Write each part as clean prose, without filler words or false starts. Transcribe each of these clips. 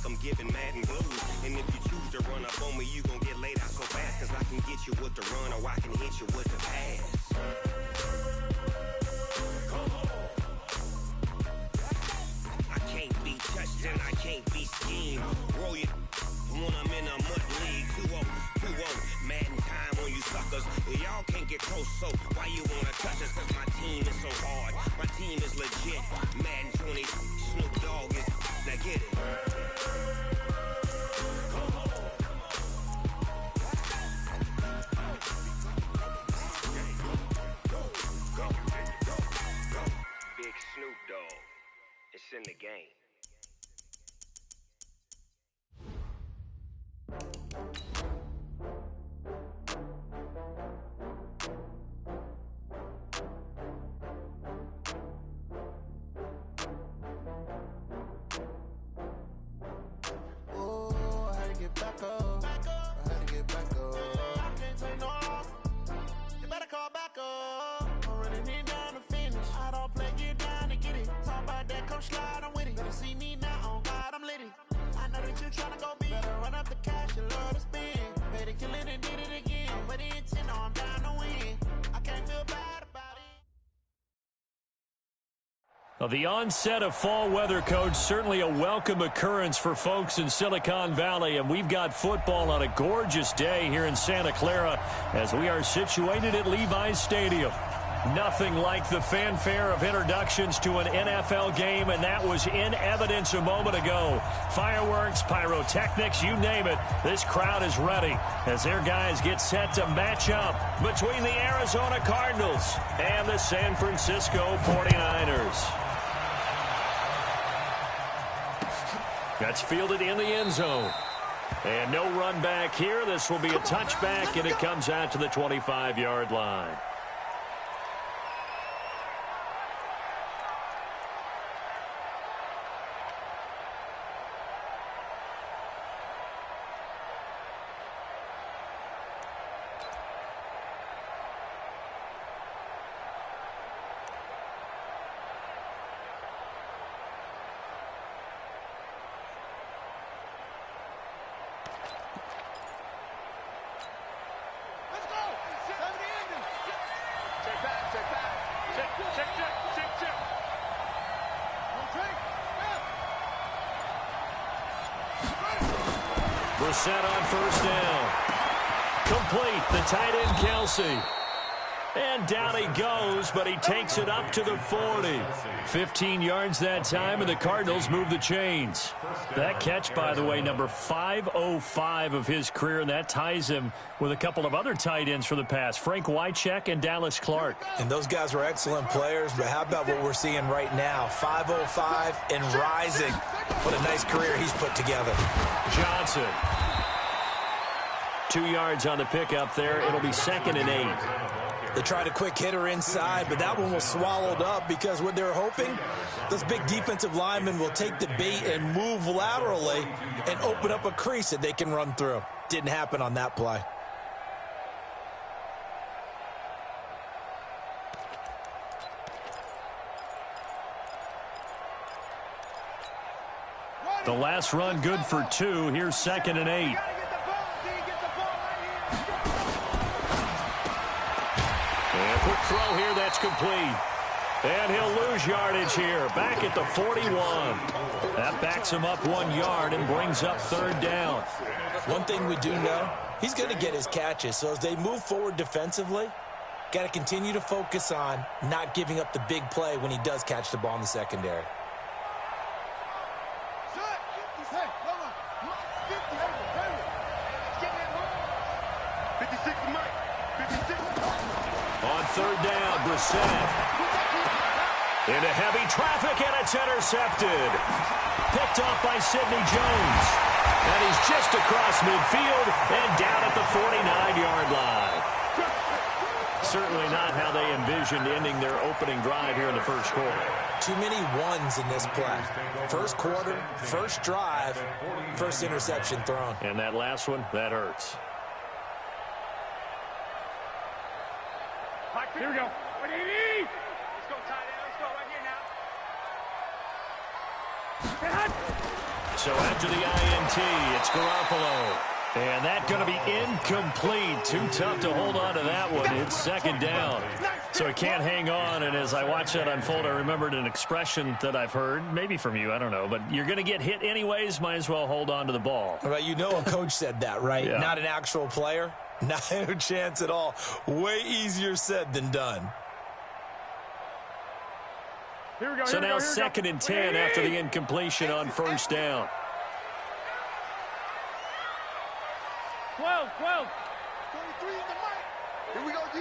like I'm giving Madden blues. And if you choose to run up on me, you gon' get laid out so fast. Cause I can get you with the run or I can hit you with the pass. I can't be touched and I can't be schemed. Roll you when I'm in a mud league. 2-0, Madden time on you suckers. Y'all can't get close, so why you wanna touch us? Cause my team is so hard. My team is legit. Madden 20, Snoop Dogg is. Now get it. Big Snoop Dogg. It's in the game. Well, the onset of fall weather, Coach, certainly a welcome occurrence for folks in Silicon Valley. And we've got football on a gorgeous day here in Santa Clara as we are situated at Levi's Stadium. Nothing like the fanfare of introductions to an NFL game, and that was in evidence a moment ago. Fireworks, pyrotechnics, you name it. This crowd is ready as their guys get set to match up between the Arizona Cardinals and the San Francisco 49ers. That's fielded in the end zone. And no run back here. This will be a touchback, and it comes out to the 25-yard line. Set on first down. Complete. The tight end, Kelsey. And down he goes, but he takes it up to the 40. 15 yards that time, and the Cardinals move the chains. That catch, by the way, number 505 of his career, and that ties him with a couple of other tight ends for the pass, Frank Wycheck and Dallas Clark. And those guys were excellent players, but how about what we're seeing right now? 505 and rising. What a nice career he's put together. Johnson. 2 yards on the pickup there. It'll be 2nd and 8. They tried a quick hitter inside, but that one was swallowed up because what they're hoping, those big defensive linemen will take the bait and move laterally and open up a crease that they can run through. Didn't happen on that play. The last run good for 2. Here's 2nd and 8. And a quick throw here, that's complete. And he'll lose yardage here. Back at the 41. That backs him up 1 yard and brings up 3rd down. One thing we do know, he's going to get his catches. So as they move forward defensively, got to continue to focus on not giving up the big play when he does catch the ball in the secondary. On 3rd down, Brissett. Into heavy traffic, and it's intercepted. Picked off by Sidney Jones. And he's just across midfield and down at the 49-yard line. Certainly not how they envisioned ending their opening drive here in the first quarter. Too many ones in this play. First quarter, first drive, first interception thrown. And that last one, that hurts. Here we go. What do you need? Let's go, tight end. Let's go right here now. So after the INT, it's Garoppolo. And that's going to be incomplete. Too tough to hold on to that one. It's second down. So it can't hang on. And as I watch that unfold, I remembered an expression that I've heard, maybe from you, I don't know. But you're going to get hit anyways, might as well hold on to the ball. Well, you know a coach said that, right? Yeah. Not an actual player. Not a chance at all. Way easier said than done. Here we go, so now second and 10 after the incompletion on first down. 12. 23 in the mic. Here we go, D.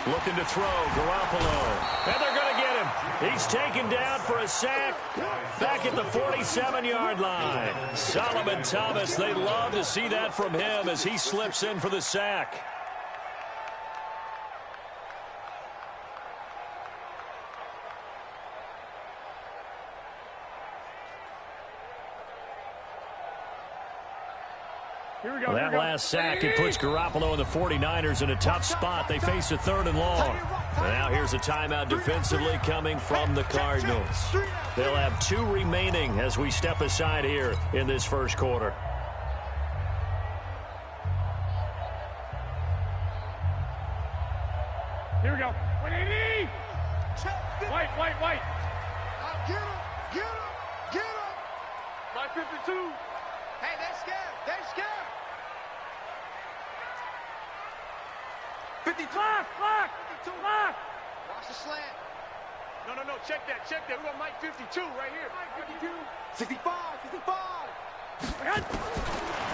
Looking to throw, Garoppolo. And they're going to get him. He's taken down for a sack back at the 47-yard line. Solomon Thomas, they love to see that from him as he slips in for the sack. Well, that last sack, it puts Garoppolo and the 49ers in a tough spot. They face a 3rd and long. And now here's a timeout defensively coming from the Cardinals. They'll have 2 remaining as we step aside here in this first quarter. Here we go. 180. White. Get him. My 52. Hey, they're scared. 50. Lock. 52. Lock. Watch the slant. No. Check that. We got Mike 52 right here. Mike 52. 65.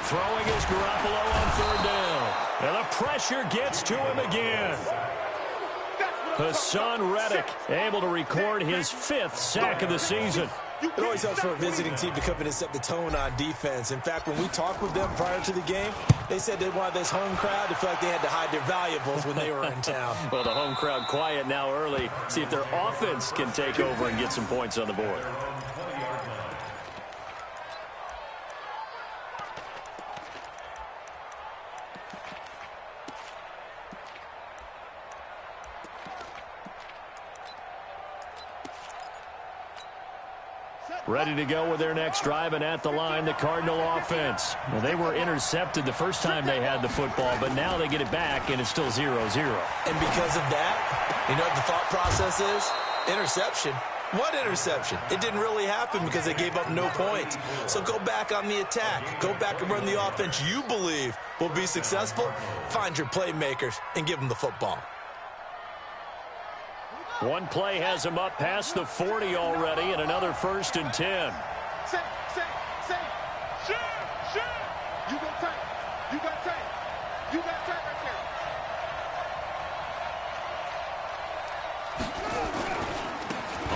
Throwing is Garoppolo on 3rd down. And the pressure gets to him again. Hassan Reddick able to record his 5th sack of the season. It always helps for a visiting team to come in and set the tone on defense. In fact, when we talked with them prior to the game, they said they wanted this home crowd to feel like they had to hide their valuables when they were in town. Well, the home crowd quiet now early. See if their offense can take over and get some points on the board. Ready to go with their next drive, and at the line, the Cardinal offense. Well, they were intercepted the first time they had the football, but now they get it back, and it's still 0-0. And because of that, you know what the thought process is? Interception. What interception? It didn't really happen because they gave up no points. So go back on the attack. Go back and run the offense you believe will be successful. Find your playmakers and give them the football. One play has him up past the 40 already, and another 1st and 10. Say. Shoot. You got time right there.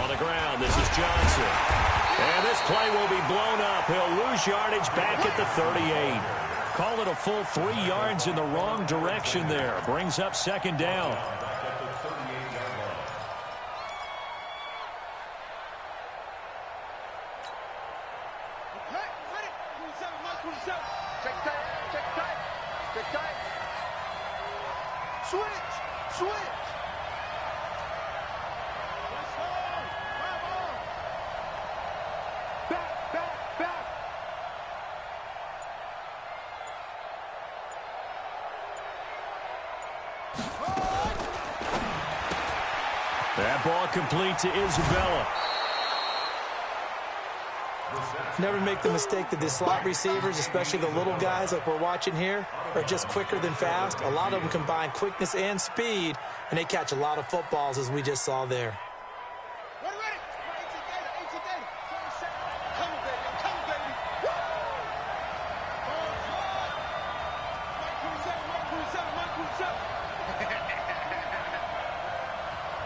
On the ground, this is Johnson. And this play will be blown up. He'll lose yardage back at the 38. Call it a full 3 yards in the wrong direction there. Brings up 2nd down. Switch. Back. That ball complete to Isabella. Never make the mistake that the slot receivers, especially the little guys like we're watching here, are just quicker than fast. A lot of them combine quickness and speed, and they catch a lot of footballs, as we just saw there. Ready. 18 data. Come on, baby. Woo! Mike 27.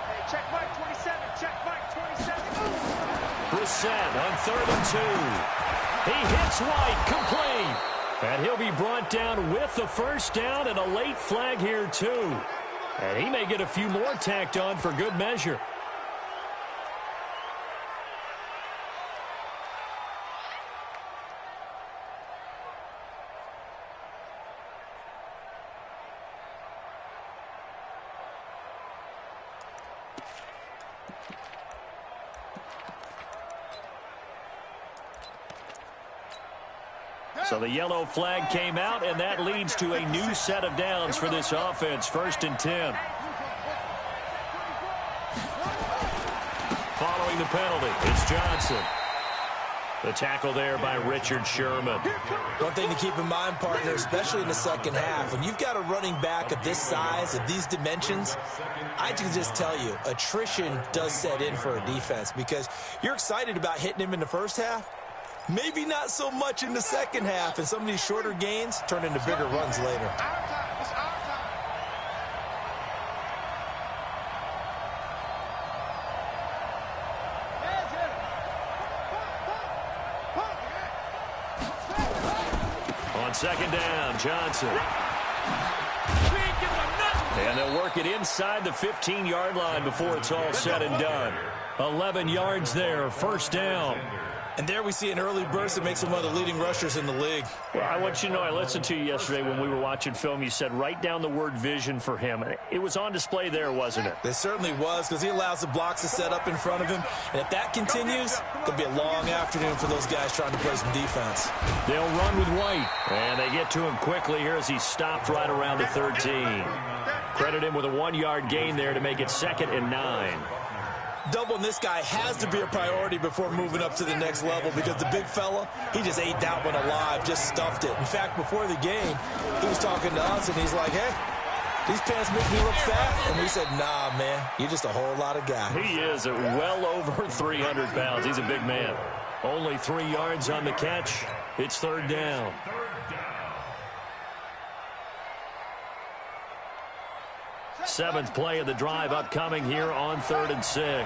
Hey, check Mike 27. Brissett on 3rd and 2. He hits White, complete. And he'll be brought down with the 1st down and a late flag here, too. And he may get a few more tacked on for good measure. So the yellow flag came out, and that leads to a new set of downs for this offense. 1st and 10. Following the penalty, it's Johnson. The tackle there by Richard Sherman. One thing to keep in mind, partner, especially in the second half, when you've got a running back of this size, of these dimensions, I can just tell you, attrition does set in for a defense because you're excited about hitting him in the first half. Maybe not so much in the second half, and some of these shorter gains turn into bigger runs later. On 2nd down, Johnson. And they'll work it inside the 15-yard line before it's all said and done. 11 yards there, 1st down. And there we see an early burst that makes him one of the leading rushers in the league. Well, I want you to know, I listened to you yesterday when we were watching film. You said write down the word vision for him. It was on display there, wasn't it? It certainly was, because he allows the blocks to set up in front of him. And if that continues, it'll be a long afternoon for those guys trying to play some defense. They'll run with White. And they get to him quickly here as he stopped right around the 13. Credit him with a 1-yard gain there to make it 2nd and 9. Doubling this guy has to be a priority before moving up to the next level because the big fella, he just ate that one alive, just stuffed it. In fact, before the game, he was talking to us, and he's like, hey, these pants make me look fat. And we said, nah, man, you're just a whole lot of guy. He is at well over 300 pounds. He's a big man. Only 3 yards on the catch. It's 3rd down. Seventh play of the drive upcoming here on 3rd and 6. Mike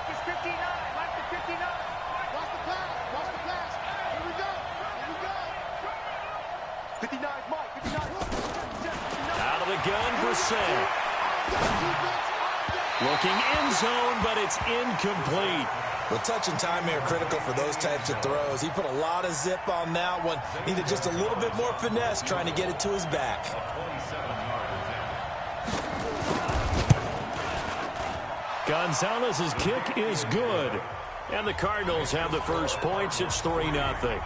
is 59. Mike is 59. Watch the pass. Watch the pass. Here we go. Here we go. 59 Mike. 59. Out of the gun, Brissett. Looking end zone, but it's incomplete. Well, touch and time here critical for those types of throws. He put a lot of zip on that one. Needed just a little bit more finesse trying to get it to his back. Gonzalez's kick is good. And the Cardinals have the first points. It's 3-0.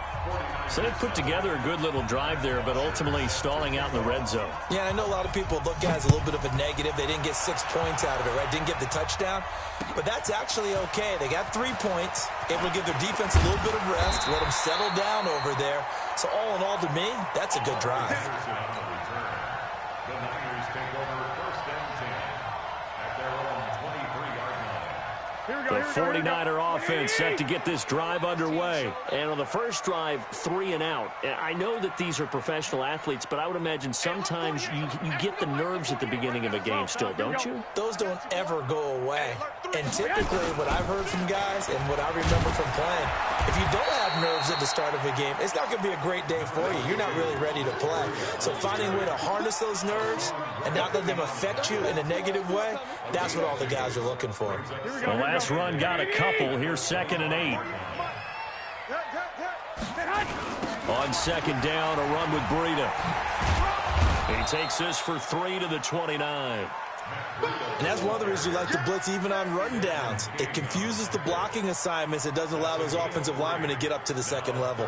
So they put together a good little drive there, but ultimately stalling out in the red zone. Yeah, I know a lot of people look at it as a little bit of a negative. They didn't get 6 points out of it, right? Didn't get the touchdown. But that's actually okay. They got 3 points. Able to give their defense a little bit of rest, let them settle down over there. So all in all, to me, that's a good drive. The 49er offense set to get this drive underway. And on the first drive, 3 and out. I know that these are professional athletes, but I would imagine sometimes you get the nerves at the beginning of a game still, don't you? Those don't ever go away. And typically what I've heard from guys and what I remember from playing, if you don't have nerves at the start of a game, it's not going to be a great day for you. You're not really ready to play. So finding a way to harness those nerves and not let them affect you in a negative way, that's what all the guys are looking for. The last run got a couple. Here's 2nd and 8. On 2nd down, a run with Breida. He takes this for 3 to the 29. And that's one of the reasons you like to blitz even on run downs. It confuses the blocking assignments. It doesn't allow those offensive linemen to get up to the second level.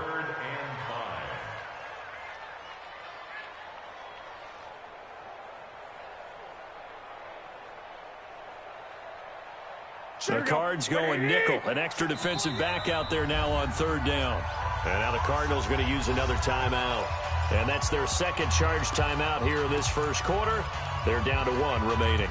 The Cards going nickel. An extra defensive back out there now on 3rd down. And now the Cardinals going to use another timeout. And that's their second charge timeout here in this first quarter. They're down to 1 remaining.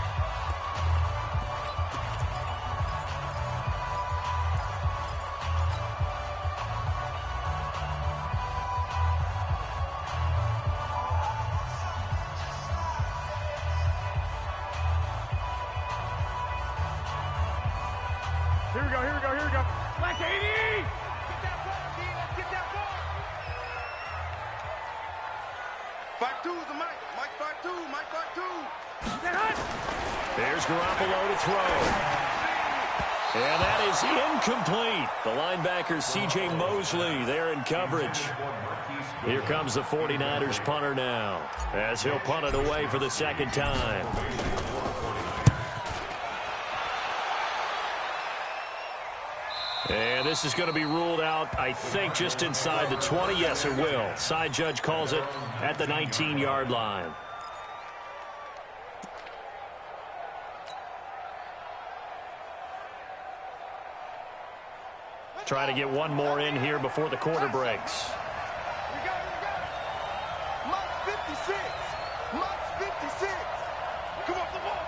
Here we go. Here we go. Here we go. Black 80. Get that ball, D. Let's get that ball. 5-2 is the Mike. Mike 5-2. Mike 5-2. There's Garoppolo to throw. And that is incomplete. The linebacker, C.J. Mosley, there in coverage. Here comes the 49ers punter now, as he'll punt it away for the second time. And this is going to be ruled out, I think, just inside the 20. Yes, it will. Side judge calls it at the 19-yard line. Try to get one more in here before the quarter breaks. We got it. Mark 56. Mark 56. Come off the ball.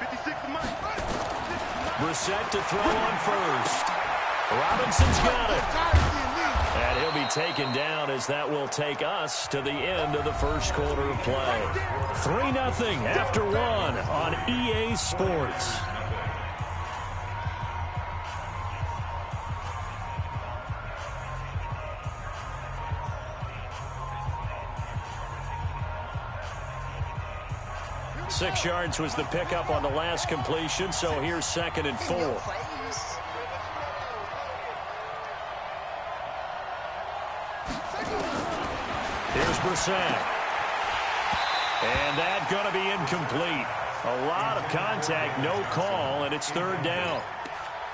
56 to Mike. Brissett to throw on first. Robinson's got it. And he'll be taken down as that will take us to the end of the first quarter of play. 3-0 after 1 on EA Sports. Six yards was the pickup on the last completion, so here's 2nd and 4. Here's Brissett. And that going to be incomplete. A lot of contact, no call, and it's 3rd down.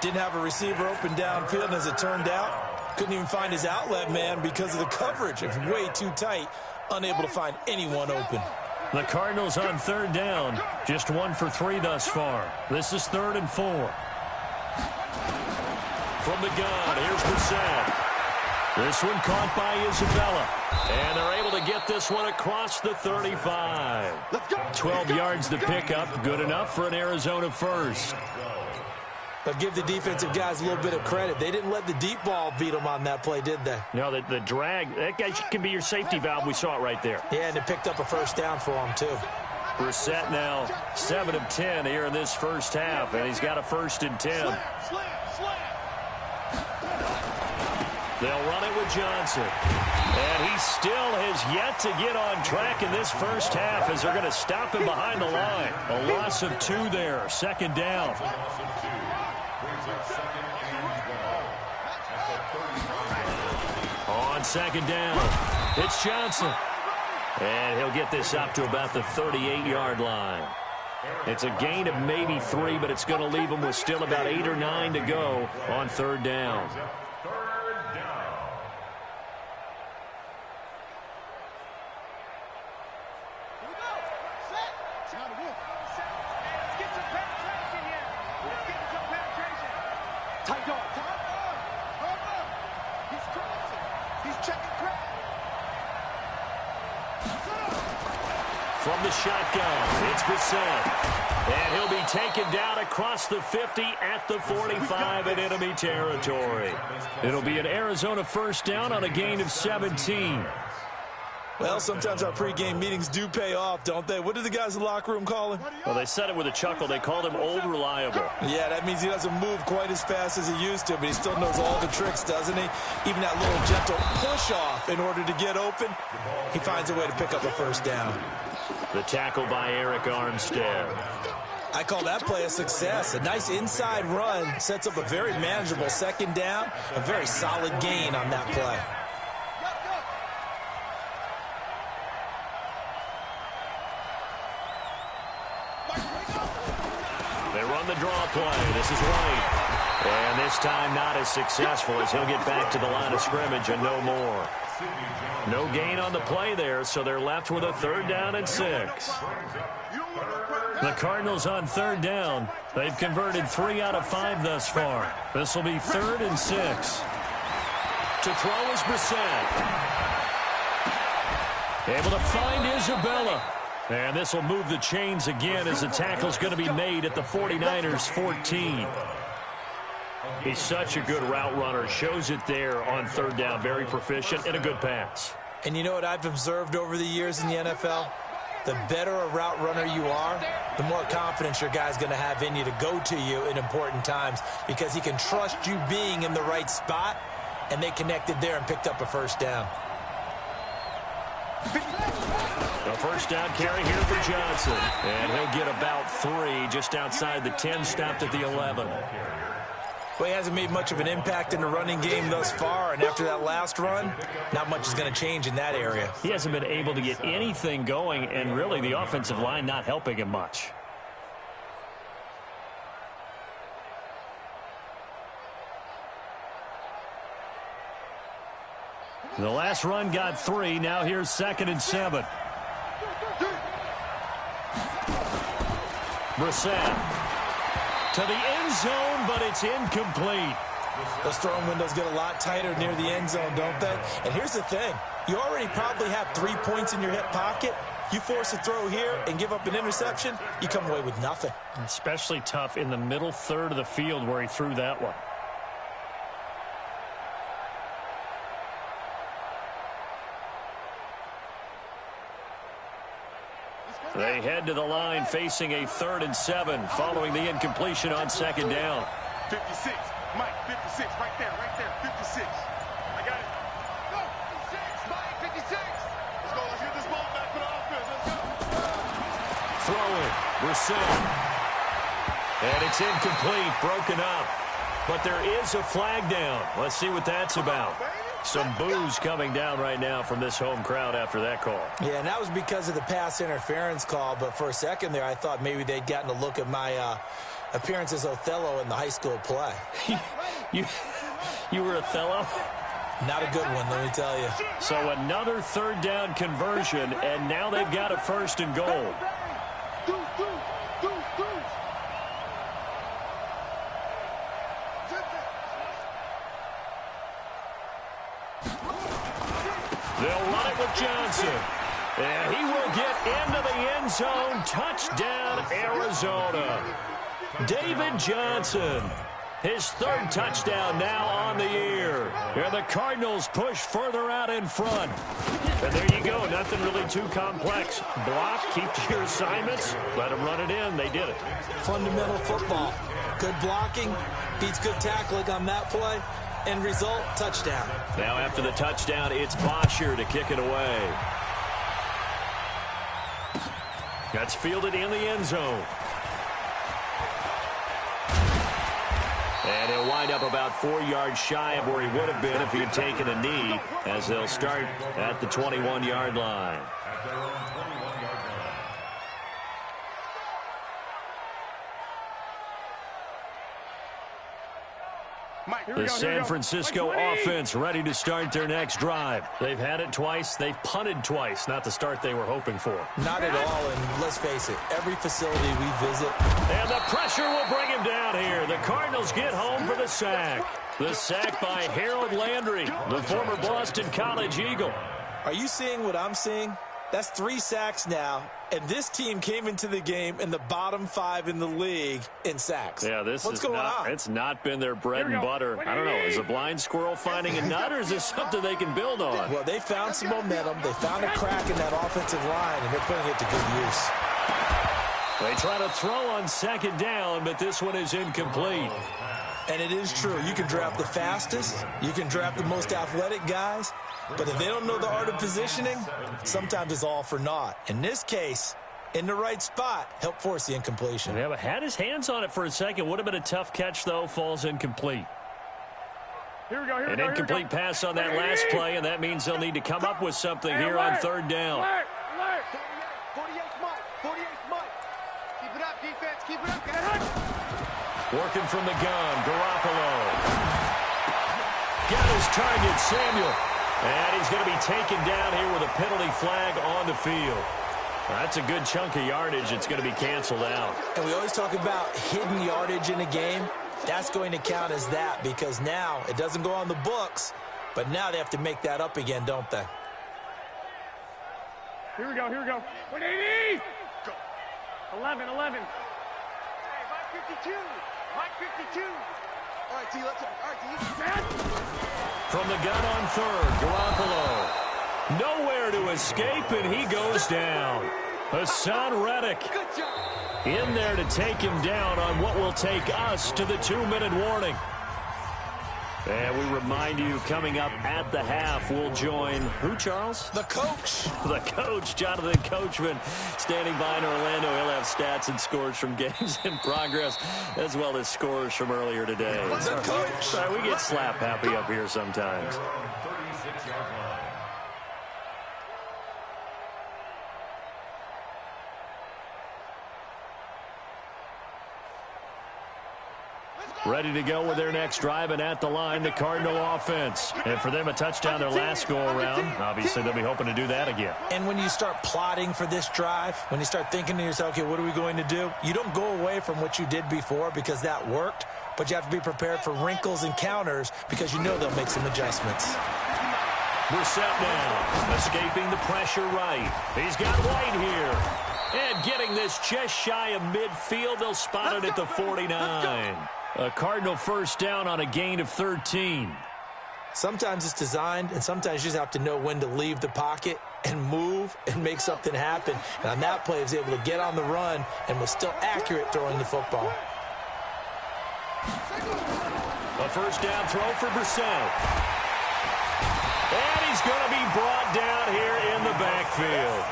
Didn't have a receiver open downfield, and as it turned out, couldn't even find his outlet man because of the coverage. It's way too tight, unable to find anyone open. The Cardinals on 3rd down, just 1 for 3 thus far. This is 3rd and 4. From the gun, here's Brissett. This one caught by Isabella. And they're able to get this one across the 35. 12 yards to pick up, good enough for an Arizona first. But give the defensive guys a little bit of credit. They didn't let the deep ball beat them on that play, did they? No, the drag, that guy can be your safety valve. We saw it right there. Yeah, and it picked up a first down for him, too. Brissett now 7 of 10 here in this first half, and he's got a 1st and 10. They'll run it with Johnson. And he still has yet to get on track in this first half as they're going to stop him behind the line. A loss of 2 there, 2nd down. On 2nd down, it's Johnson. And he'll get this up to about the 38-yard line. It's a gain of maybe 3, but it's going to leave him with still about 8 or 9 to go on 3rd down. From the shotgun, it's Brissett. And he'll be taken down across the 50 at the 45 in enemy territory. It'll be an Arizona 1st down on a gain of 17. Well, sometimes our pregame meetings do pay off, don't they? What did the guys in the locker room call him? Well, they said it with a chuckle. They called him Old Reliable. Yeah, that means he doesn't move quite as fast as he used to, but he still knows all the tricks, doesn't he? Even that little gentle push-off in order to get open, he finds a way to pick up a 1st down. The tackle by Eric Armstead. I call that play a success. A nice inside run sets up a very manageable 2nd down, a very solid gain on that play. They run the draw play. This is White. And this time not as successful as he'll get back to the line of scrimmage and no more. No gain on the play there, so they're left with a 3rd down and 6. The Cardinals on 3rd down. They've converted 3 out of 5 thus far. This will be 3rd and 6. To throw is Brissett. Able to find Isabella. And this will move the chains again as the tackle's going to be made at the 49ers 14. He's such a good route runner. Shows it there on 3rd down. Very proficient and a good pass. And you know what I've observed over the years in the NFL? The better a route runner you are, the more confidence your guy's going to have in you to go to you in important times because he can trust you being in the right spot, and they connected there and picked up a 1st down. A 1st down carry here for Johnson. And he'll get about 3 just outside the 10, stopped at the 11. Well, he hasn't made much of an impact in the running game thus far, and after that last run, not much is going to change in that area. He hasn't been able to get anything going, and really the offensive line not helping him much. The last run got 3. Now here's 2nd and 7. Brissett to the end zone, but it's incomplete. Those throwing windows get a lot tighter near the end zone, don't they? And here's the thing. You already probably have 3 points in your hip pocket. You force a throw here and give up an interception, you come away with nothing. Especially tough in the middle third of the field where he threw that one. They head to the line facing a 3rd and 7 following the incompletion on 2nd down. 56. Mike, 56. Right there, 56. I got it. Go, 56. Mike, 56. Let's go. Let's get this ball back for the offense. Let's go. Throw it. Brissett. And it's incomplete. Broken up. But there is a flag down. Let's see what that's about. Some boos coming down right now from this home crowd after that call. Yeah, and that was because of the pass interference call. But for a second there, I thought maybe they'd gotten a look at my appearance as Othello in the high school play. You were Othello? Not a good one, let me tell you. So another 3rd down conversion, and now they've got a 1st and goal. They'll run it with Johnson. And he will get into the end zone. Touchdown, Arizona. David Johnson. His 3rd touchdown now on the year. And the Cardinals push further out in front. And there you go. Nothing really too complex. Block, keep to your assignments. Let them run it in. They did it. Fundamental football. Good blocking. Beats good tackling on that play. End result, touchdown. Now after the touchdown, it's Bosher to kick it away. That's fielded in the end zone. And he'll wind up about 4 yards shy of where he would have been if he had taken a knee, as they'll start at the 21-yard line. The San Francisco offense ready to start their next drive. They've had it twice. They've punted twice. Not the start they were hoping for. Not at all, and let's face it, every facility we visit. And the pressure will bring him down here. The Cardinals get home for the sack. The sack by Harold Landry, the former Boston College Eagle. Are you seeing what I'm seeing? That's 3 sacks now, and this team came into the game in the bottom 5 in the league in sacks. Yeah, What's going on? It's not been their bread and butter. I don't know. Is a blind squirrel finding a nut, or is this something they can build on? Well, they found some momentum. They found a crack in that offensive line, and they're putting it to good use. They try to throw on 2nd down, but this one is incomplete. And it is true. You can draft the fastest. You can draft the most athletic guys. But if they don't know the art of positioning, sometimes it's all for naught. In this case, in the right spot, help force the incompletion. Yeah, but had his hands on it for a second. Would have been a tough catch, though. Falls incomplete. An incomplete pass on that last play, and that means they'll need to come up with something here on 3rd down. 48 Mike. 48 Mike. Keep it up, defense. Keep it up. Get it up. Working from the gun, Garoppolo. Got his target, Samuel. And he's going to be taken down here with a penalty flag on the field. That's a good chunk of yardage. It's going to be canceled out. And we always talk about hidden yardage in a game. That's going to count as that because now it doesn't go on the books, but now they have to make that up again, don't they? Here we go. 180! Go. 11. Hey, Mike 52. Mike 52. All right, T, let's go. All right, T. From the gun on 3rd, Garoppolo. Nowhere to escape, and he goes down. Hassan Reddick in there to take him down on what will take us to the 2-minute warning. And we remind you, coming up at the half, we'll join who, Charles? The coach. The coach, Jonathan Coachman, standing by in Orlando. He'll have stats and scores from games in progress, as well as scores from earlier today. The coach. Sorry, we get slap happy up here sometimes. Let's go. ready to go with their next drive, and at the line, the Cardinal offense. And for them, a touchdown their last go-around. Obviously, they'll be hoping to do that again. And when you start plotting for this drive, when you start thinking to yourself, okay, what are we going to do? You don't go away from what you did before because that worked, but you have to be prepared for wrinkles and counters because you know they'll make some adjustments. Brissett now, escaping the pressure right. He's got White here. And getting this just shy of midfield, they'll spot it at the 49. A Cardinal first down on a gain of 13. Sometimes it's designed, and sometimes you just have to know when to leave the pocket and move and make something happen. And on that play, he was able to get on the run and was still accurate throwing the football. A first down throw for Brissett. And he's going to be brought down here in the backfield.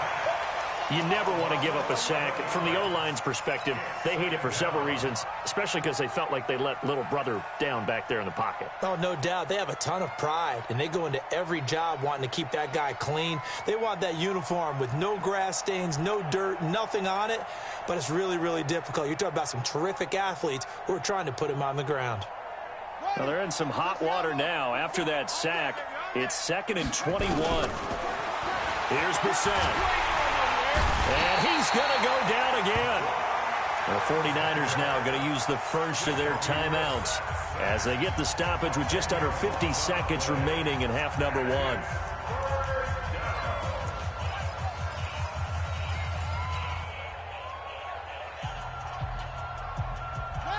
You never want to give up a sack. From the O-line's perspective, they hate it for several reasons, especially because they felt like they let little brother down back there in the pocket. Oh, no doubt. They have a ton of pride, and they go into every job wanting to keep that guy clean. They want that uniform with no grass stains, no dirt, nothing on it, but it's really, really difficult. You're talking about some terrific athletes who are trying to put him on the ground. Well, they're in some hot water now. After that sack, it's 2nd and 21. Here's Brissett. And he's going to go down again. The 49ers now going to use the first of their timeouts as they get the stoppage with just under 50 seconds remaining in half number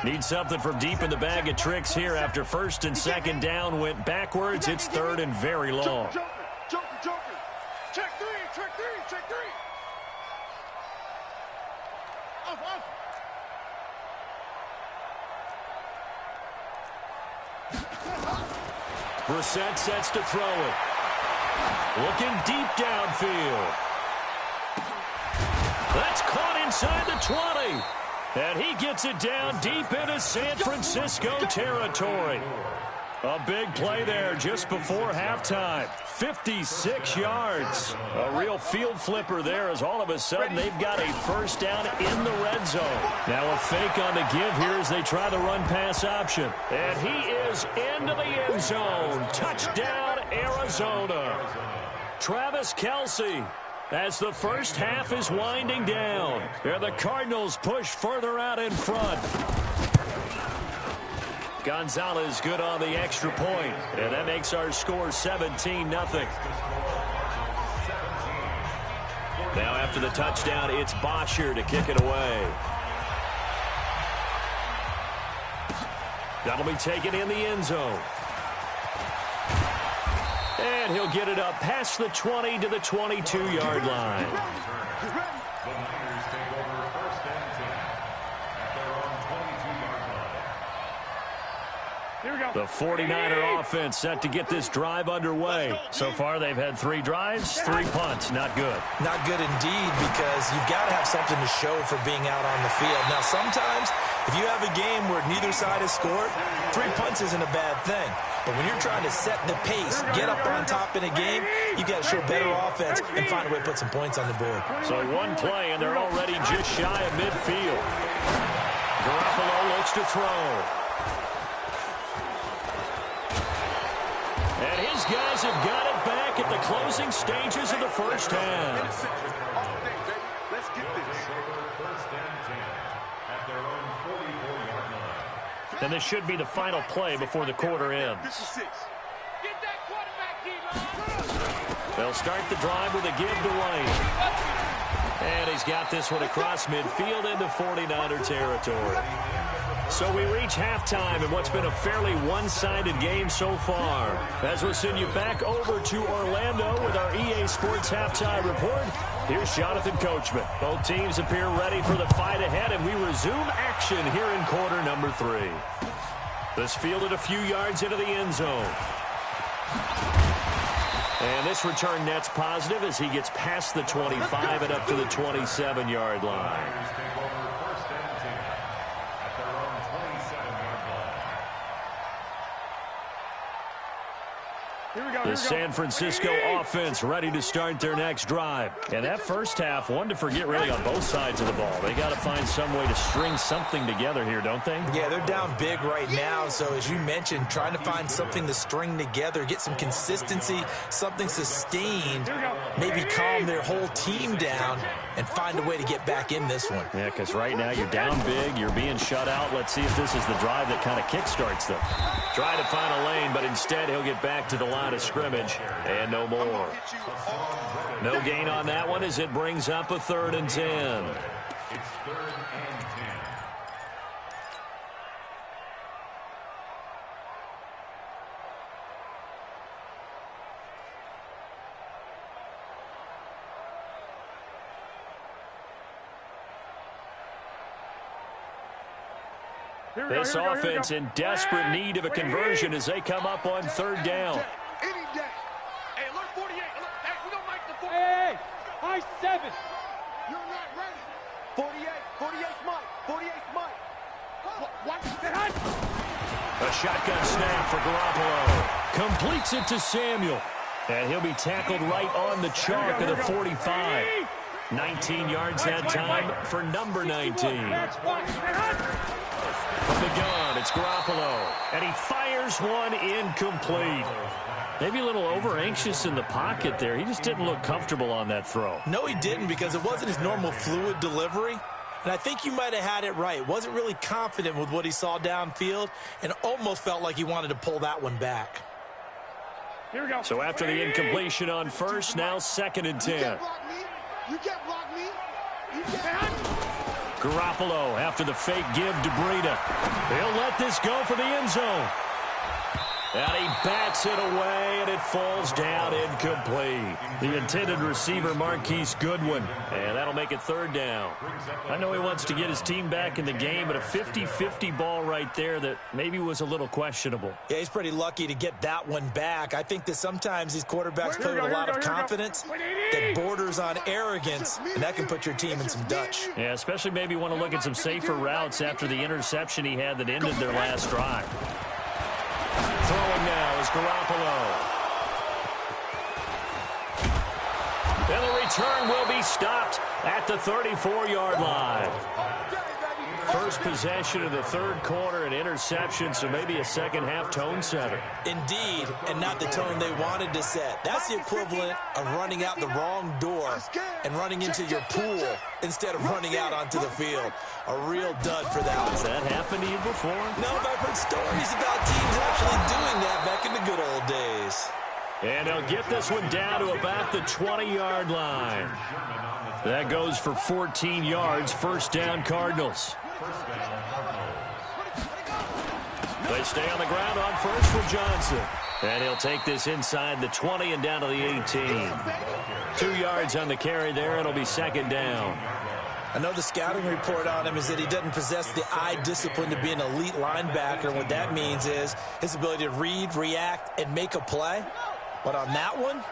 1. Need something from deep in the bag of tricks here after 1st and 2nd down went backwards. It's 3rd and very long. Joker. Check three. Off. Brissett sets to throw it. Looking deep downfield. That's caught inside the 20. And he gets it down deep into San Francisco territory. A big play there just before halftime. 56 yards. A real field flipper there as all of a sudden they've got a first down in the red zone. Now a fake on the give here as they try the run-pass option. And he is into the end zone. Touchdown, Arizona. Travis Kelce. As the first half is winding down, and the Cardinals push further out in front. Gonzalez good on the extra point, and that makes our score 17-0. Now after the touchdown, it's Bosher to kick it away. That'll be taken in the end zone. And he'll get it up past the 20 to the 22-yard line. The Niners take over 1st and 10 at their own 22-yard line. Here we go. The 49er offense set to get this drive underway. So far, they've had 3 drives, 3 punts. Not good. Not good indeed, because you've got to have something to show for being out on the field. Now, sometimes, if you have a game where neither side has scored, 3 punts isn't a bad thing. But when you're trying to set the pace, get up on top in a game, you've got to show better offense and find a way to put some points on the board. So one play, and they're already just shy of midfield. Garoppolo looks to throw. And his guys have got it back at the closing stages of the first half. Let's get this. First and 10 at their own 44-yard line. And this should be the final play before the quarter ends. This is 6. Get that quarterback, D-line. They'll start the drive with a give to White. And he's got this one across midfield into 49er territory. So we reach halftime in what's been a fairly one-sided game so far. As we'll send you back over to Orlando with our EA Sports Halftime Report, here's Jonathan Coachman. Both teams appear ready for the fight ahead, and we resume action here in quarter number 3. This fielded a few yards into the end zone. And this return net's positive as he gets past the 25 and up to the 27-yard line. Here we go. The San Francisco offense ready to start their next drive. And that first half, one to forget really on both sides of the ball. They got to find some way to string something together here, don't they? Yeah, they're down big right now. So as you mentioned, trying to find something to string together, get some consistency, something sustained, maybe calm their whole team down and find a way to get back in this one. Yeah, because right now you're down big, you're being shut out. Let's see if this is the drive that kind of kickstarts them. Try to find a lane, but instead he'll get back to the line of scrimmage and no more. No gain on that one as it brings up a 3rd and 10. It's 3rd and 10. This offense in desperate need of a conversion as they come up on 3rd down. Any day. Hey, alert 48. Alert. Hey, we don't make the 48. Hey, high 7. You're not ready. 48. 48's Mike. 48's Mike. Watch it. A shotgun snap for Garoppolo. Completes it to Samuel. And he'll be tackled right on the chalk of the 45. 19 yards that time for number 19. From the gun, it's Garoppolo. And he fires one incomplete. Maybe a little over-anxious in the pocket there. He just didn't look comfortable on that throw. No, he didn't, because it wasn't his normal fluid delivery. And I think you might have had it right. Wasn't really confident with what he saw downfield and almost felt like he wanted to pull that one back. Here we go. So after the incompletion on first, now 2nd and 10. You can't block me. You can't block me. You can't. Garoppolo after the fake give to Breida. He'll let this go for the end zone. And he bats it away, and it falls down incomplete. The intended receiver, Marquise Goodwin. And that'll make it 3rd down. I know he wants to get his team back in the game, but a 50-50 ball right there that maybe was a little questionable. Yeah, he's pretty lucky to get that one back. I think that sometimes these quarterbacks play with a lot of confidence that borders on arrogance, and that can put your team in some Dutch. Yeah, especially maybe want to look at some safer routes after the interception he had that ended their last drive. Throwing now is Garoppolo. And the return will be stopped at the 34-yard line. First possession of the 3rd quarter, an interception, so maybe a second-half tone setter. Indeed, and not the tone they wanted to set. That's the equivalent of running out the wrong door and running into your pool instead of running out onto the field. A real dud for that one. Has that happened to you before? No, but I've heard stories about teams actually doing that back in the good old days. And he'll get this one down to about the 20-yard line. That goes for 14 yards, 1st down Cardinals. They stay on the ground on first for Johnson. And he'll take this inside the 20 and down to the 18. 2 yards on the carry there. It'll be 2nd down. I know the scouting report on him is that he doesn't possess the eye discipline to be an elite linebacker. And what that means is his ability to read, react, and make a play. But on that one,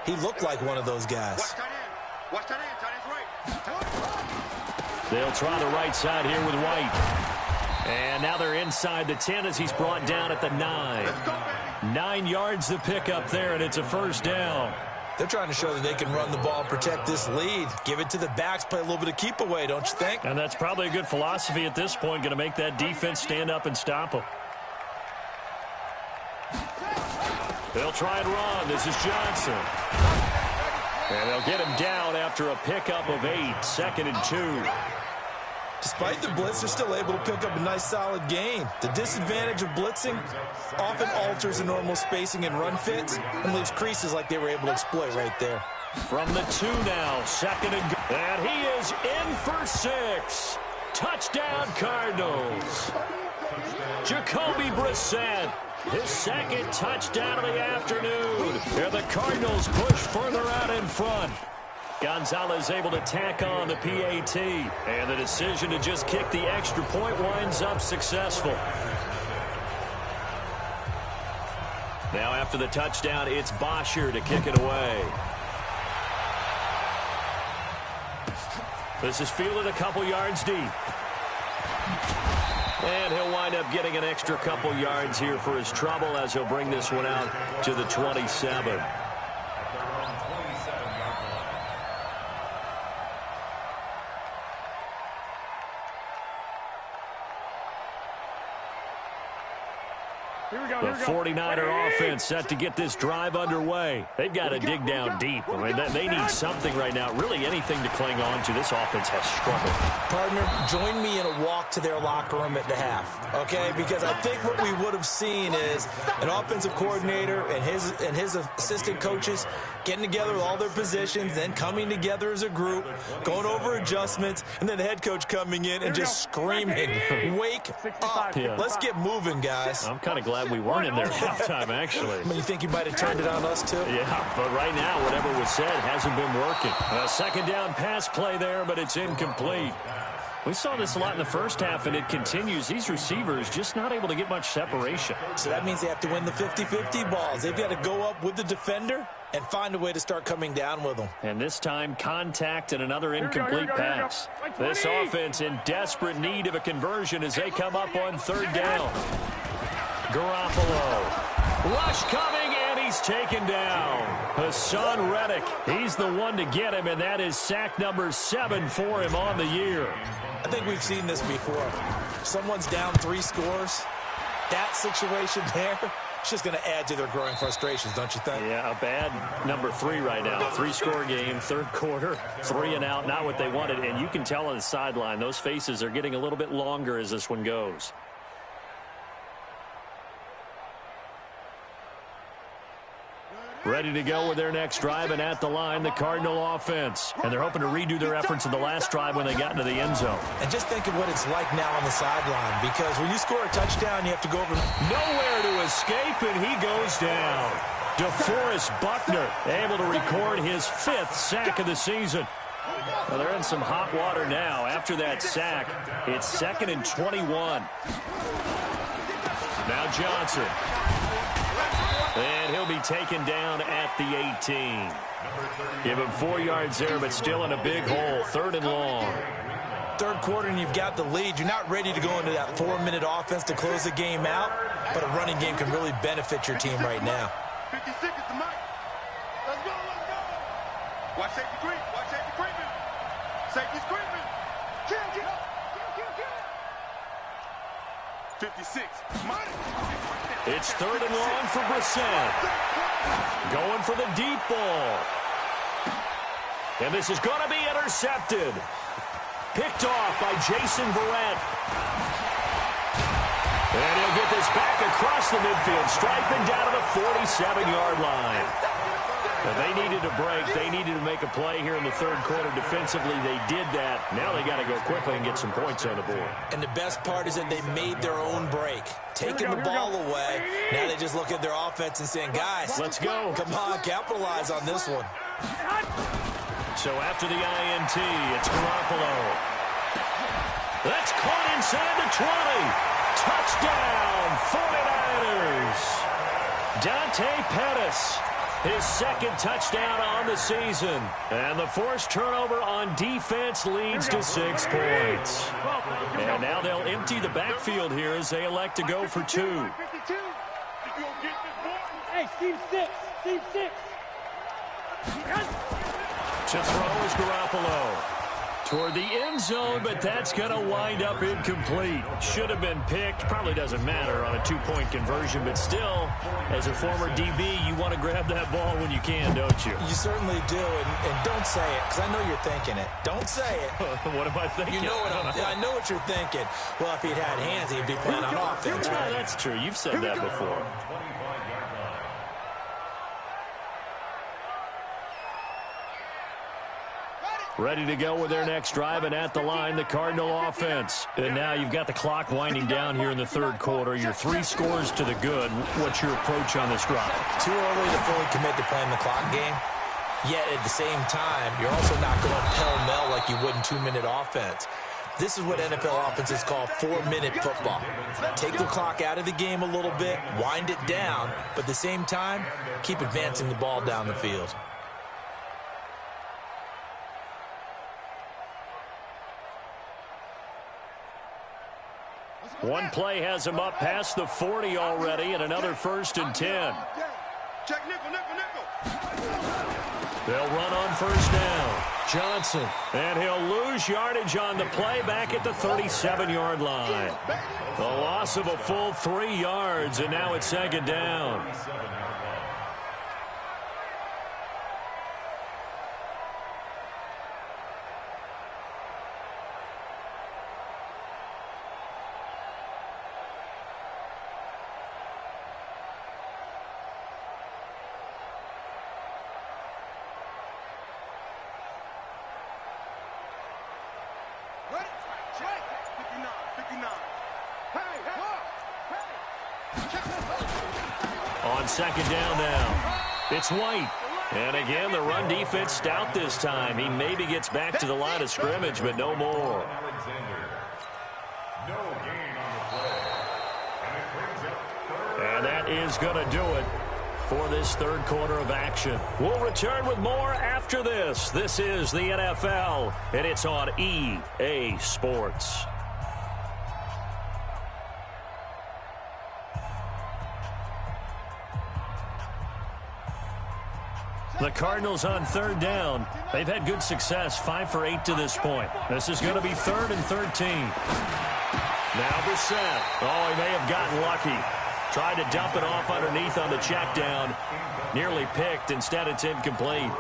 he looked like one of those guys. Watch that end. Tight end's right. They'll try the right side here with White. And now they're inside the 10 as he's brought down at the 9. 9 yards the pickup there, and it's a 1st down. They're trying to show that they can run the ball and protect this lead. Give it to the backs, play a little bit of keep away, don't you think? And that's probably a good philosophy at this point, going to make that defense stand up and stop them. They'll try and run. This is Johnson. And they'll get him down after a pickup of 8, 2nd and 2. Despite the blitz, they're still able to pick up a nice, solid gain. The disadvantage of blitzing often alters the normal spacing and run fits and leaves creases like they were able to exploit right there. From the 2 now, 2nd and go. And he is in for 6. Touchdown, Cardinals. Jacoby Brissett, his 2nd touchdown of the afternoon. And the Cardinals push further out in front. Gonzalez able to tack on the PAT. And the decision to just kick the extra point winds up successful. Now after the touchdown, it's Bosher to kick it away. This is fielded a couple yards deep. And he'll wind up getting an extra couple yards here for his trouble as he'll bring this one out to the 27. The 49er offense set to get this drive underway. They've got to dig down deep. I mean, they need something right now, really anything to cling on to. This offense has struggled. Partner, join me in a walk to their locker room at the half, okay? Because I think what we would have seen is an offensive coordinator and his assistant coaches getting together with all their positions, then coming together as a group, going over adjustments, and then the head coach coming in and just screaming, "Wake up. Yeah. Let's get moving, guys." I'm kind of glad we weren't in there at halftime, actually. I mean, you think you might have turned it on us, too? Yeah, but right now, whatever was said hasn't been working. A second down pass play there, but it's incomplete. We saw this a lot in the first half, and it continues. These receivers just not able to get much separation. So that means they have to win the 50-50 balls. They've got to go up with the defender and find a way to start coming down with them. And this time, contact and another incomplete pass. This offense in desperate need of a conversion as they come up on third down. Garoppolo. Rush coming, and he's taken down. Hassan Reddick, he's the one to get him, and that is sack number 7 for him on the year. I think we've seen this before. Someone's down 3 scores. That situation there, it's just going to add to their growing frustrations, don't you think? Yeah, a bad number 3 right now. 3-score game, third quarter, 3 and out, not what they wanted. And you can tell on the sideline, those faces are getting a little bit longer as this one goes. Ready to go with their next drive, and at the line, the Cardinal offense. And they're hoping to redo their efforts in the last drive when they got into the end zone. And just think of what it's like now on the sideline, because when you score a touchdown, you have to go over. Nowhere to escape, and he goes down. DeForest Buckner able to record his 5th sack of the season. Well, they're in some hot water now. After that sack, it's 2nd and 21. Now Johnson. And he'll be taken down at the 18. Give him 4 yards there, but still in a big hole. 3rd and long. Third quarter, and you've got the lead. You're not ready to go into that 4-minute offense to close the game out, but a running game can really benefit your team right now. 50 seconds to Mike. Let's go, let's go. Watch safety creep. Watch safety creeping. Safety's creeping. Kill. 56. Mike. It's 3rd and long for Brissett. Going for the deep ball. And this is going to be intercepted. Picked off by Jason Verrett. And he'll get this back across the midfield stripe and down to the 47-yard line. But they needed a break. They needed to make a play here in the third quarter. Defensively, they did that. Now they got to go quickly and get some points on the board. And the best part is that they made their own break. Taking the ball away. Now they just look at their offense and saying, guys, let's go. Come on, capitalize on this one. So after the INT, it's Garoppolo. That's caught inside the 20. Touchdown, 49ers. Dante Pettis. His 2nd touchdown on the season. And the forced turnover on defense leads to 6 points. And now they'll empty the backfield here as they elect to go for 2. Hey, Steve 6. Steve 6. To throw is Garoppolo. Toward the end zone, but that's going to wind up incomplete. Should have been picked. Probably doesn't matter on a 2-point conversion, but still, as a former DB, you want to grab that ball when you can, don't you? You certainly do, and don't say it, because I know you're thinking it. Don't say it. What am I thinking? You know I know what you're thinking. Well, if he'd had hands, he'd be playing on offense. Yeah, that's true. You've said that before. Ready to go with their next drive, and at the line, the Cardinal offense. And now you've got the clock winding down here in the third quarter. You're 3 scores to the good. What's your approach on this drive? Too early to fully commit to playing the clock game. Yet at the same time, you're also not going pell-mell like you would in 2-minute offense. This is what NFL offenses call 4-minute football. Take the clock out of the game a little bit, wind it down, but at the same time, keep advancing the ball down the field. One play has him up past the 40 already, and another 1st and 10. Check nickel, nickel, nickel. They'll run on 1st down. Johnson. And he'll lose yardage on the play back at the 37-yard line. A loss of a full 3 yards, and now it's 2nd down. On 2nd down now, it's White. And again, the run defense stout this time. He maybe gets back to the line of scrimmage, but no more. And that is going to do it for this 3rd quarter of action. We'll return with more after this. This is the NFL, and it's on EA Sports. The Cardinals on 3rd down. They've had good success, 5 for 8 to this point. This is going to be 3rd and 13. Now Brissett. Oh, he may have gotten lucky. Tried to dump it off underneath on the check down. Nearly picked. Instead, it's incomplete.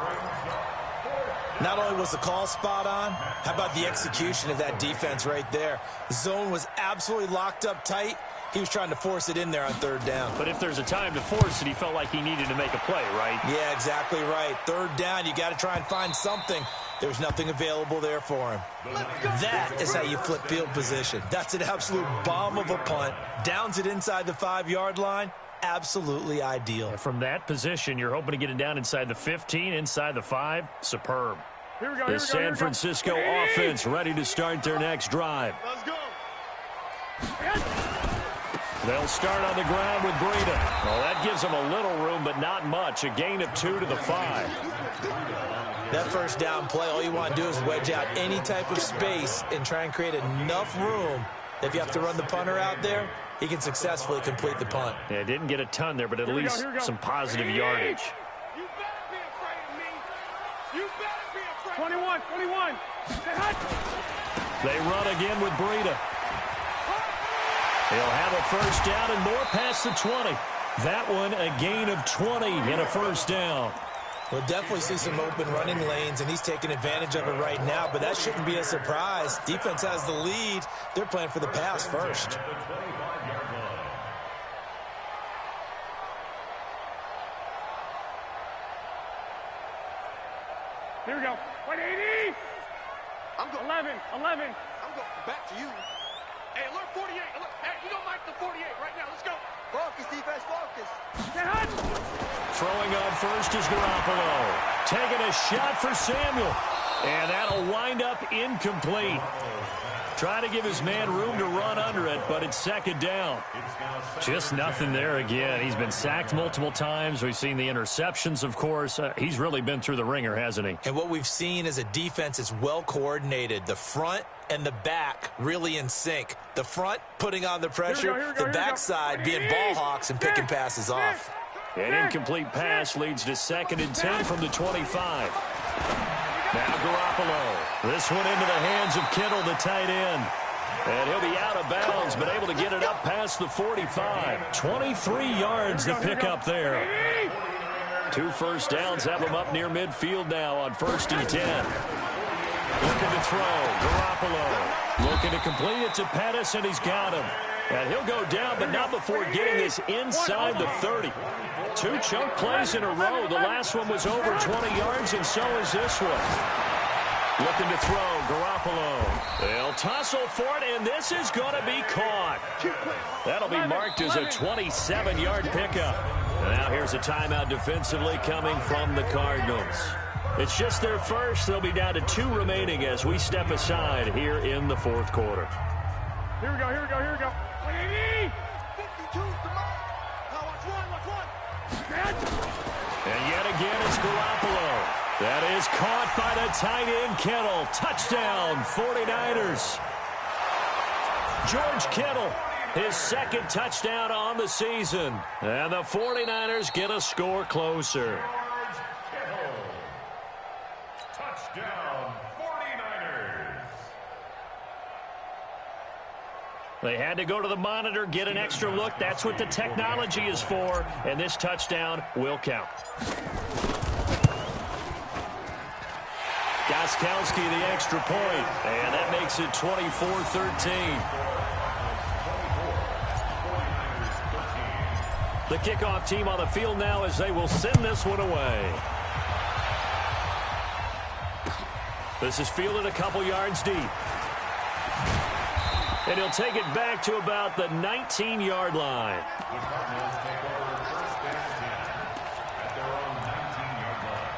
Not only was the call spot on, how about the execution of that defense right there? The zone was absolutely locked up tight. He was trying to force it in there on 3rd down. But if there's a time to force it, he felt like he needed to make a play, right? Yeah, exactly right. 3rd down, you got to try and find something. There's nothing available there for him. That is how you flip field position. That's an absolute bomb of a punt. Downs it inside the 5-yard line. Absolutely ideal. From that position, you're hoping to get it down inside the 15, inside the 5. Superb. Here we go, the San Francisco offense ready to start their next drive. Let's go. They'll start on the ground with Breida. Well, that gives them a little room, but not much. A gain of 2 to the 5. That 1st down play, all you want to do is wedge out any type of space and try and create enough room. If you have to run the punter out there, he can successfully complete the punt. Yeah, didn't get a ton there, but at least some positive yardage. You better be afraid of me. You better be afraid. 21. They run again with Breida. He'll have a 1st down and more past the 20. That one a gain of 20 and a 1st down. We'll definitely see some open running lanes, and he's taking advantage of it right now, but that shouldn't be a surprise. Defense has the lead. They're playing for the pass first. Here we go. 180. I'm going. 11. I'm going back to you. Hey, alert 48. Alert. Hey, you don't like the 48 right now. Let's go. Focus, defense, focus. Throwing on 1st is Garoppolo. Taking a shot for Samuel. And that'll wind up incomplete. Trying to give his man room to run under it, but it's 2nd down. Just nothing there again. He's been sacked multiple times. We've seen the interceptions, of course. He's really been through the ringer, hasn't he? And what we've seen is a defense that's well coordinated. The front and the back really in sync. The front putting on the pressure, the backside being ball hawks and picking passes off. An incomplete pass leads to 2nd and 10 from the 25. Now Garoppolo. This one into the hands of Kittle, the tight end. And he'll be out of bounds, but able to get it up past the 45. 23 yards to pick up there. 2 1st downs have him up near midfield now on 1st and 10. Looking to throw. Garoppolo. Looking to complete it to Pettis, and he's got him. And he'll go down, but not before getting this inside the 30. 2 chunk plays in a row. The last one was over 20 yards, and so is this one. Looking to throw. Garoppolo. They'll tussle for it, and this is going to be caught. That'll be marked as a 27-yard pickup. And now here's a timeout defensively coming from the Cardinals. It's just their first. They'll be down to 2 remaining as we step aside here in the 4th quarter. Here we go. 180. 52, come on. Now watch one. And yet again, it's Garoppolo. That is caught by the tight end, Kittle. Touchdown, 49ers. George Kittle His second touchdown on the season. And the 49ers get a score closer. Touchdown, 49ers. They had to go to the monitor, get an extra look. That's what the technology is for. And this touchdown will count. Gostkowski the extra point. And that makes it 24-13. The kickoff team on the field now as they will send this one away. This is fielded a couple yards deep. And he'll take it back to about the 19-yard line. The Cardinals take over first and 10 at their own 19-yard line.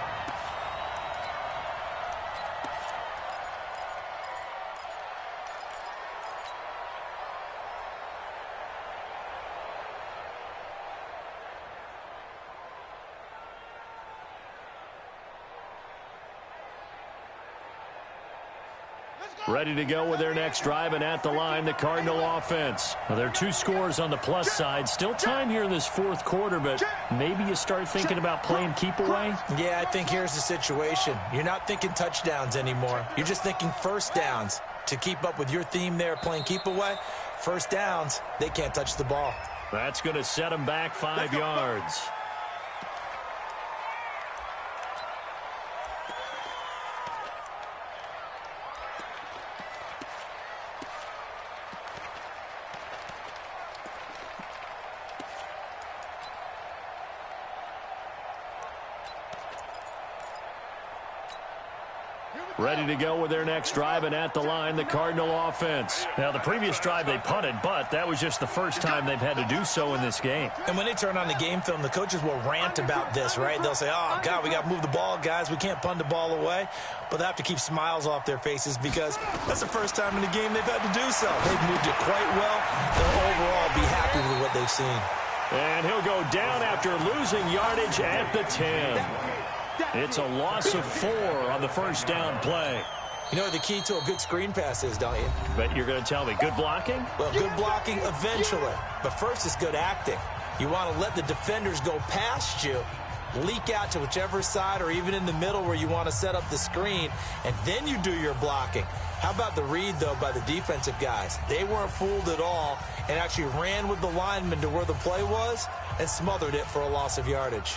Ready to go with their next drive, and at the line, the Cardinal offense. Now, there are 2 scores on the plus side. Still time here in this fourth quarter, but maybe you start thinking about playing keep away? Yeah, I think here's the situation. You're not thinking touchdowns anymore. You're just thinking first downs. To keep up with your theme there, playing keep away, first downs, they can't touch the ball. That's going to set them back 5 yards. Ready to go with their next drive, and at the line, the Cardinal offense. Now, the previous drive they punted, but that was just the first time they've had to do so in this game. And when they turn on the game film, the coaches will rant about this, right? They'll say, oh, God, we got to move the ball, guys. We can't punt the ball away. But they have to keep smiles off their faces because that's the first time in the game they've had to do so. They've moved it quite well. They'll overall be happy with what they've seen. And he'll go down after losing yardage at the 10. It's a loss of 4 on the first down play. You know what the key to a good screen pass is, don't you? But you're going to tell me, good blocking? Well, good blocking eventually. But first is good acting. You want to let the defenders go past you, leak out to whichever side or even in the middle where you want to set up the screen, and then you do your blocking. How about the read, though, by the defensive guys? They weren't fooled at all and actually ran with the lineman to where the play was and smothered it for a loss of yardage.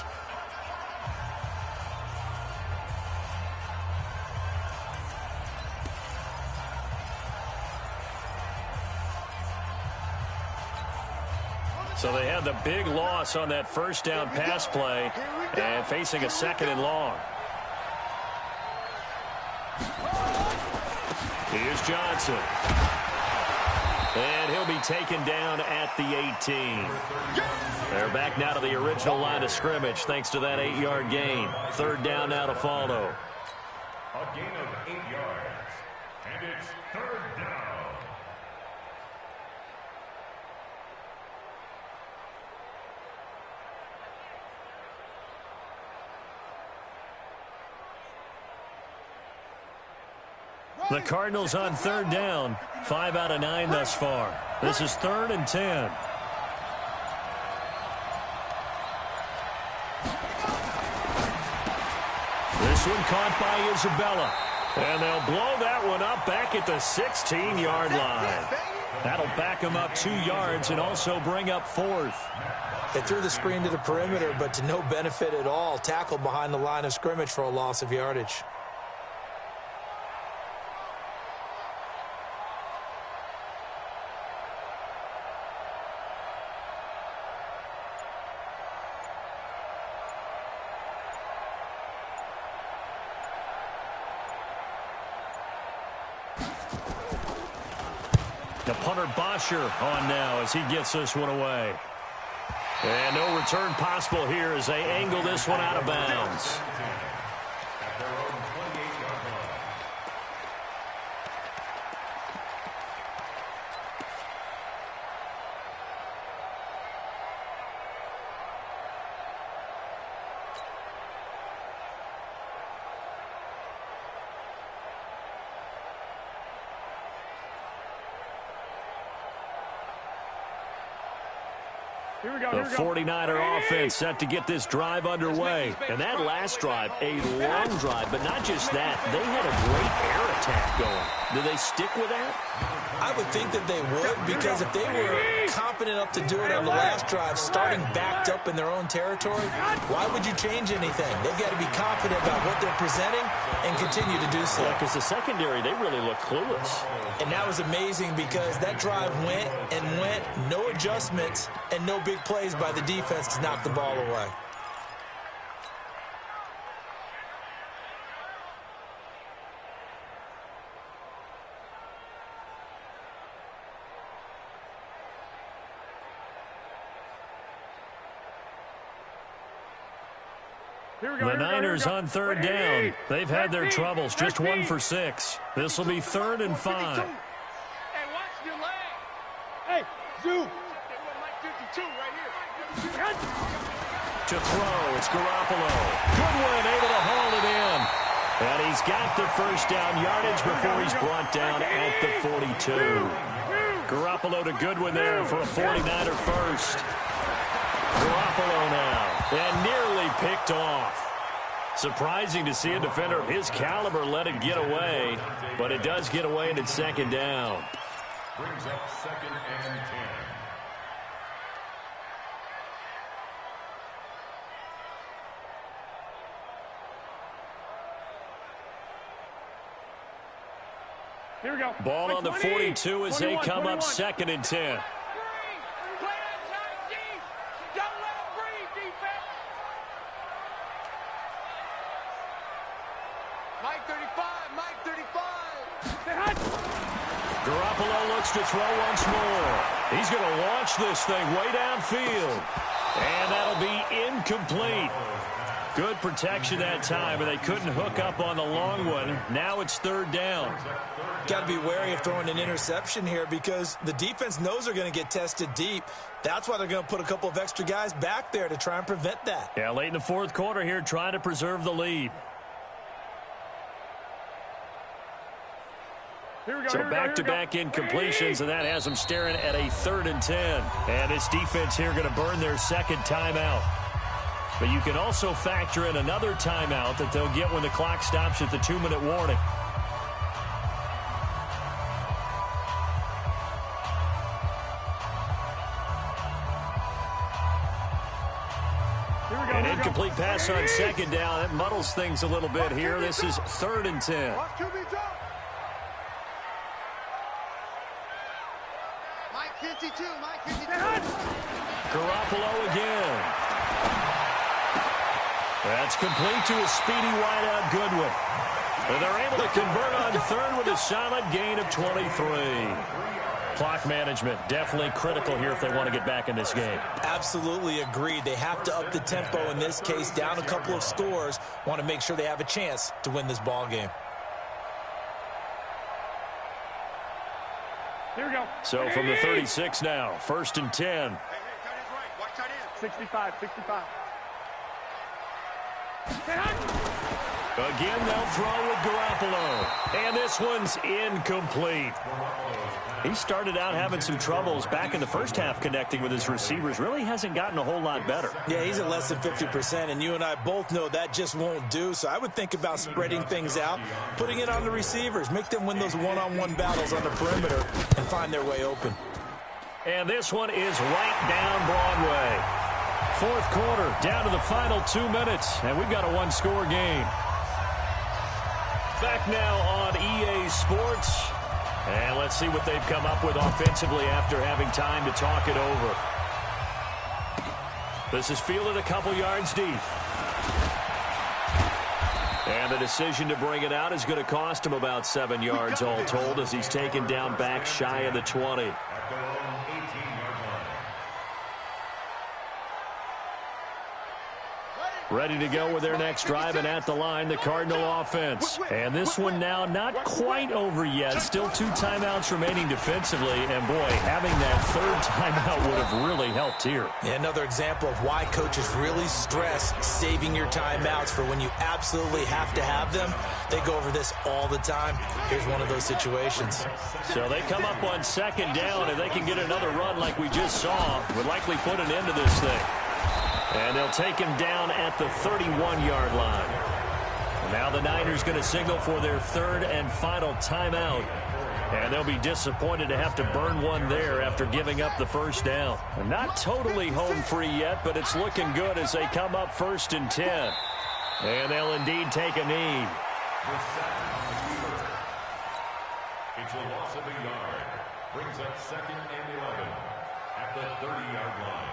So they had the big loss on that first down pass play and facing a 2nd and long. Here's Johnson. And he'll be taken down at the 18. They're back now to the original line of scrimmage thanks to that 8-yard gain. 3rd down now to follow. A gain of 8 yards. And it's 3rd down. The Cardinals on 3rd down. 5 out of 9 thus far. This is 3rd and 10. This one caught by Isabella. And they'll blow that one up back at the 16-yard line. That'll back them up 2 yards and also bring up 4th. They threw the screen to the perimeter, but to no benefit at all. Tackled behind the line of scrimmage for a loss of yardage. The punter Bosher on now as he gets this one away. And no return possible here as they angle this one out of bounds. At their own 28-yard line. The 49er offense set to get this drive underway. And that last drive, a long drive, but not just that. They had a great air attack going. Do they stick with that? I would think that they would, because if they were confident enough to do it on the last drive, starting backed up in their own territory, why would you change anything? They've got to be confident about what they're presenting and continue to do so. Yeah, because the secondary, they really look clueless. And that was amazing because that drive went and went, no adjustments, and no big plays by the defense to knock the ball away. The Niners on third down. They've had their troubles. Just 1 for 6. This will be 3rd and 5. Hey, watch your leg. Hey, Zoo. They went like 52 right here. To throw, it's Garoppolo. Goodwin able to haul it in. And he's got the first down yardage before he's brought down at the 42. Garoppolo to Goodwin there for a 49er first. Garoppolo now, and nearly picked off. Surprising to see a defender of his caliber let it get away, but it does get away and it's 2nd down. Brings up 2nd and 10. Here we go. Ball on the 42 as they come 21. up 2nd and 10. Mike 35, Mike 35. Garoppolo looks to throw once more. He's going to launch this thing way downfield. And that'll be incomplete. Good protection that time, and they couldn't hook up on the long one. Now it's 3rd down. Got to be wary of throwing an interception here because the defense knows they're going to get tested deep. That's why they're going to put a couple of extra guys back there to try and prevent that. Yeah, late in the 4th quarter here, trying to preserve the lead. So back-to-back incompletions, and that has them staring at a 3rd and 10. And this defense here going to burn their 2nd timeout. But you can also factor in another timeout that they'll get when the clock stops at the 2-minute warning. An incomplete pass on 2nd down. That muddles things a little bit here. This is 3rd and 10. Mike 52, Mike 52. Garoppolo again. That's complete to a speedy wideout Goodwin. And they're able to convert on 3rd with a solid gain of 23. Clock management definitely critical here if they want to get back in this game. Absolutely agreed. They have to up the tempo in this case, down a couple of scores. Want to make sure they have a chance to win this ball game. Here we go. So from the 36 now, 1st and 10. Hey, tight end's right. Watch tight end. 65, 65. Again, they'll throw with Garoppolo. And this one's incomplete. He started out having some troubles back in the first half connecting with his receivers. Really hasn't gotten a whole lot better. Yeah, he's at less than 50%, and you and I both know that just won't do. So I would think about spreading things out, putting it on the receivers, make them win those one-on-one battles on the perimeter and find their way open. And this one is right down Broadway. 4th quarter, down to the final 2 minutes, and we've got a 1-score game. Back now on EA Sports. And let's see what they've come up with offensively after having time to talk it over. This is fielded a couple yards deep. And the decision to bring it out is going to cost him about 7 yards all told as he's taken down back shy of the 20. Ready to go with their next drive, and at the line, the Cardinal offense. And this one now not quite over yet. Still 2 timeouts remaining defensively. And, boy, having that third timeout would have really helped here. Yeah, another example of why coaches really stress saving your timeouts for when you absolutely have to have them. They go over this all the time. Here's one of those situations. So they come up on second down, and they can get another run like we just saw. Would likely put an end to this thing. And they'll take him down at the 31-yard line. And now the Niners going to signal for their third and final timeout. And they'll be disappointed to have to burn one there after giving up the first down. And not totally home free yet, but it's looking good as they come up 1st and 10. And they'll indeed take a knee. It's a loss of a yard. Brings up 2nd and 11 at the 30-yard line.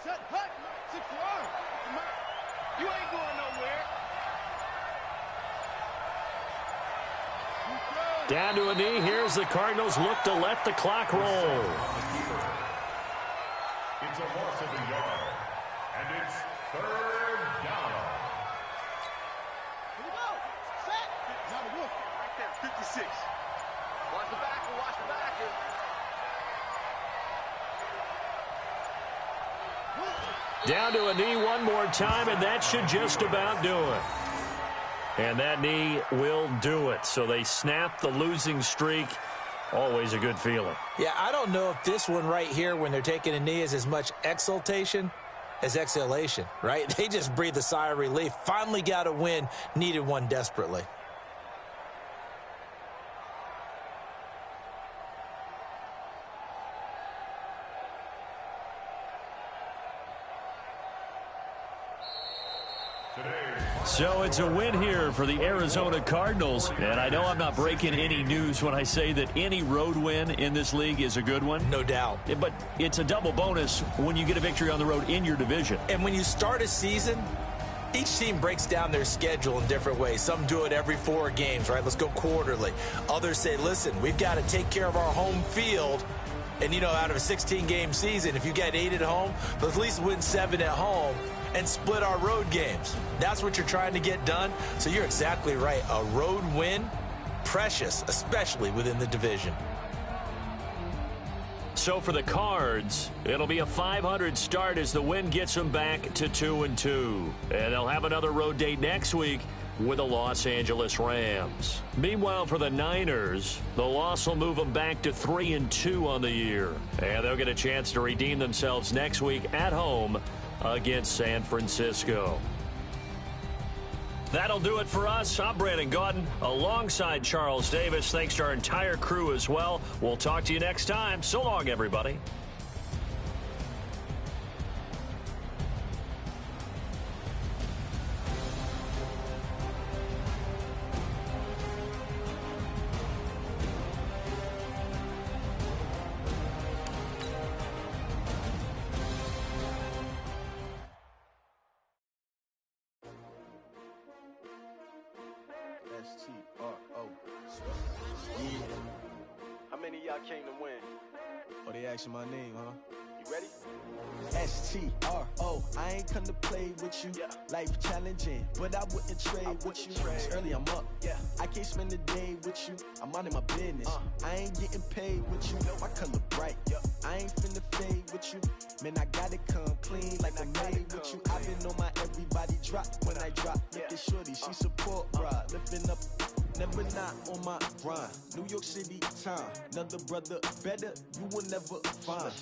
Set, hut, 6 yards. You ain't going nowhere. Down to a knee. Here's the Cardinals look to let the clock roll. It's a loss of a yard. And it's 3rd down. Here we go. Set. Now the rookie. Right there, 56. Watch the backer, watch the backer. Down to a knee one more time, and that should just about do it. And that knee will do it. So they snap the losing streak. Always a good feeling. Yeah, I don't know if this one right here, when they're taking a knee, is as much exultation as exhalation, right? They just breathe a sigh of relief. Finally got a win, needed one desperately. So it's a win here for the Arizona Cardinals. And I know I'm not breaking any news when I say that any road win in this league is a good one. No doubt. But it's a double bonus when you get a victory on the road in your division. And when you start a season, each team breaks down their schedule in different ways. Some do it every 4 games, right? Let's go quarterly. Others say, listen, we've got to take care of our home field. And, you know, out of a 16-game season, if you get 8 at home, let's at least win 7 at home and split our road games. That's what you're trying to get done. So you're exactly right. A road win, precious, especially within the division. So for the Cards, it'll be a .500 start as the win gets them back to 2-2. And they'll have another road date next week with the Los Angeles Rams. Meanwhile, for the Niners, the loss will move them back to 3-2 on the year. And they'll get a chance to redeem themselves next week at home against San Francisco. That'll do it for us. I'm Brandon Gaudin alongside Charles Davis. Thanks to our entire crew as well. We'll talk to you next time. So long, everybody. How many of y'all came to win? Oh, they asking my name, huh? You ready? S-T-R-O, I ain't come to play with you. Yeah. Life challenging, but I wouldn't trade with you. It's early, I'm up. Yeah. I can't spend the day with you. I'm minding my business. I ain't getting paid with you. My color bright. I ain't finna fade with you. Man, I gotta come clean like I'm made with you. I've been on my everybody drop when I drop. Look at shorty, she support ride. Lifting up, never not on my grind. New York City time. Another brother better, you will never find.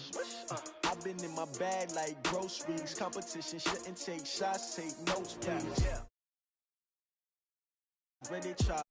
I've been in my bag like groceries. Competition shouldn't take shots, take notes, please. Ready to try.